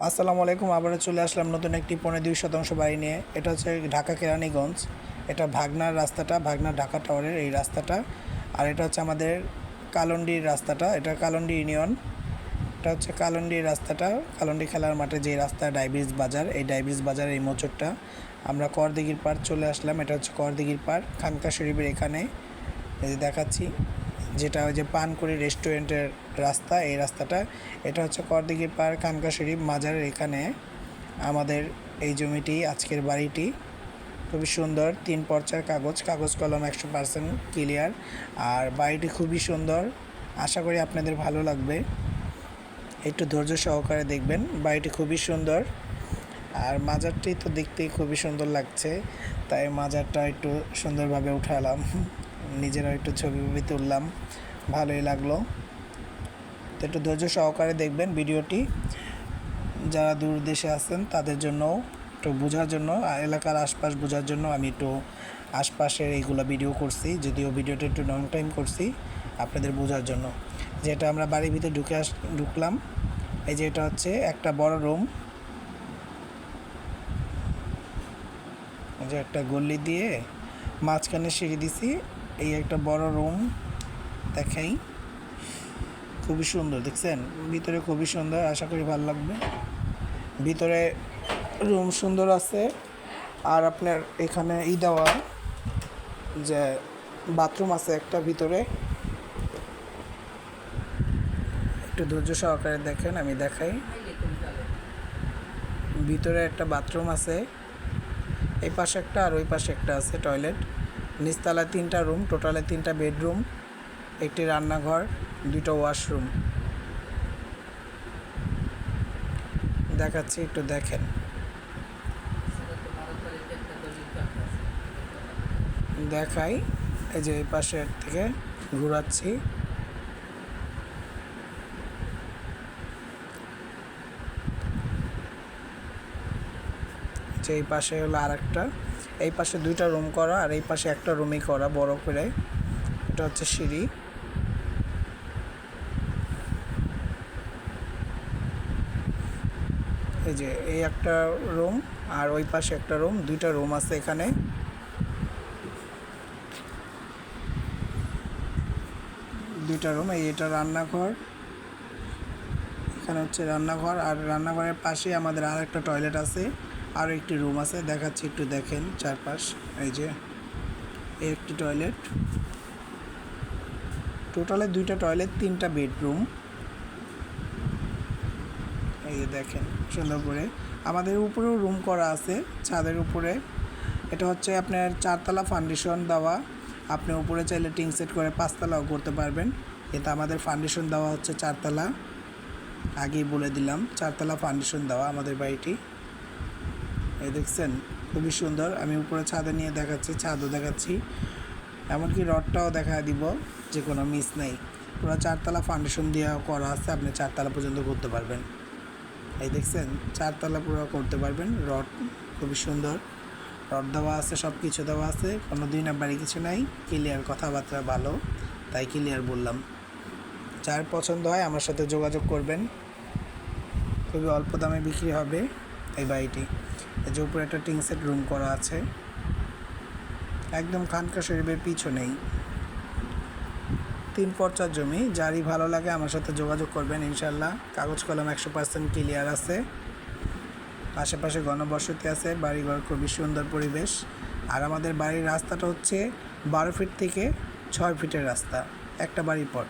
আসসালামু আলাইকুম। আবারও চলে আসলাম নতুন একটি 2.5% বাড়ি নিয়ে। এটা হচ্ছে ঢাকা কেরানীগঞ্জ। এটা ভাগনার রাস্তাটা, ভাগনা ঢাকা টাওয়ারের এই রাস্তাটা। আর এটা হচ্ছে আমাদের কালন্ডির রাস্তাটা, এটা কালন্ডি ইউনিয়ন। এটা হচ্ছে কালন্ডির রাস্তাটা, কালন্ডি খেলার মাঠে যে রাস্তা, ডাইব্রিজ বাজার, এই ডাইব্রিজ বাজারের এই মোচরটা। আমরা করদিঘির পাড় চলে আসলাম। এটা হচ্ছে করদিঘির পাড়, খানকা শরীফের এখানে। এই যে দেখাচ্ছি, যেটা ওই যে পানকুড়ি রেস্টুরেন্টের রাস্তা, এই রাস্তাটা। এটা হচ্ছে করদিঘির পাড়, খানকা শরীফ মাজারের এখানে আমাদের এই জমিটি, আজকের বাড়িটি। খুবই সুন্দর, 3 পর্চার কাগজ কলম 100% ক্লিয়ার। আর বাড়িটি খুবই সুন্দর, আশা করি আপনাদের ভালো লাগবে। একটু ধৈর্য সহকারে দেখবেন, বাড়িটি খুবই সুন্দর। আর মাজারটি তো দেখতেই খুবই সুন্দর লাগছে, তাই মাজারটা একটু সুন্দরভাবে উঠালাম, নিজেরাও একটু ছবি তুললাম, ভালোই লাগলো। তো একটু ধৈর্য সহকারে দেখবেন ভিডিওটি। যারা দূর দেশে আছেন তাদের জন্য একটু বোঝার জন্য, এলাকার আশপাশ বোঝার জন্য আমি একটু আশপাশের এইগুলো ভিডিও করছি, যদিও ভিডিওটা একটু লং টাইম করছি আপনাদের বোঝার জন্য। যেটা আমরা বাড়ির ভিতরে ঢুকলাম, এই যে এটা হচ্ছে একটা বড় রুম, যে একটা গলি দিয়ে মাঝখানে সিঁড়ি দিছি। এই একটা বড় রুম দেখাই, খুবই সুন্দর, দেখছেন ভিতরে খুবই সুন্দর, আশা করি ভালো লাগবে। ভিতরে রুম সুন্দর আছে। আর আপনার এখানে দেওয়া যে বাথরুম আছে একটা ভিতরে, একটু ধৈর্য সহকারে দেখেন, আমি দেখাই। ভিতরে একটা বাথরুম আছে, এই পাশে একটা আর ওই পাশে একটা আছে টয়লেট। নিচতলায় 3টা রুম, টোটালে 3টা বেডরুম, একটি রান্নাঘর, 2টা ওয়াশরুম দেখাচ্ছি, একটু দেখেন। দেখাই, এই যে এই পাশের থেকে ঘোরাচ্ছি। যে এই পাশে হলো আরেকটা, এই পাশে 2টা রুম করা আর এই পাশে একটা রুমই করা বড় করে। এটা হচ্ছে সিঁড়ি। এই যে এই একটা রুম আর ওই পাশে একটা রুম, 2টা রুম আছে এখানে। 2টা রুম, এই এটা রান্নাঘর, এখানে হচ্ছে রান্নাঘর। আর রান্নাঘরের পাশে আমাদের আর একটা টয়লেট আছে, আর একটি রুম আছে, দেখাচ্ছি, একটু দেখেন চারপাশ। এই যে এই একটি টয়লেট, টোটালে 2টা টয়লেট, 3টা বেডরুম। এই যে দেখেন সুন্দর করে। আমাদের উপরেও রুম করা আছে ছাদের উপরে। এটা হচ্ছে আপনার 4তলা ফাউন্ডেশন দেওয়া, আপনি উপরে চাইলে টিন সেট করে 5তলাও করতে পারবেন। কিন্তু আমাদের ফাউন্ডেশন দেওয়া হচ্ছে 4তলা, আগেই বলে দিলাম 4তলা ফাউন্ডেশন দেওয়া আমাদের বাড়িটি। এই দেখছেন খুবই সুন্দর। আমি উপরে ছাদে নিয়ে দেখাচ্ছি, ছাদও দেখাচ্ছি, এমনকি রডটাও দেখা দিব, যে কোনো মিস নেই। পুরো 4তলা ফাউন্ডেশন দিয়ে করা আছে, আপনি 4তলা পর্যন্ত করতে পারবেন। এই দেখছেন 4তলা পুরো করতে পারবেন। রড খুবই সুন্দর, রড দেওয়া আছে, সব কিছু দেওয়া আছে, কোনো 2 নাম্বারই কিছু নাই। ক্লিয়ার, কথাবার্তা ভালো, তাই ক্লিয়ার বললাম। যার পছন্দ হয় আমার সাথে যোগাযোগ করবেন, খুবই অল্প দামে বিক্রি হবে এই বাড়িটি। এই যে উপরে একটা টিন সেট রুম করা আছে, একদম খানকা শরীফের পিছনেই। 3 পর্চার জমি, যারই ভালো লাগে আমার সাথে যোগাযোগ করবেন ইনশাল্লাহ। কাগজ কলম 100% ক্লিয়ার আছে, আশেপাশে ঘনবসতি আছে, বাড়িঘর খুবই সুন্দর পরিবেশ। আর আমাদের বাড়ির রাস্তাটা হচ্ছে 12 ফিট থেকে 6 ফিটের রাস্তা, একটা বাড়ির পর।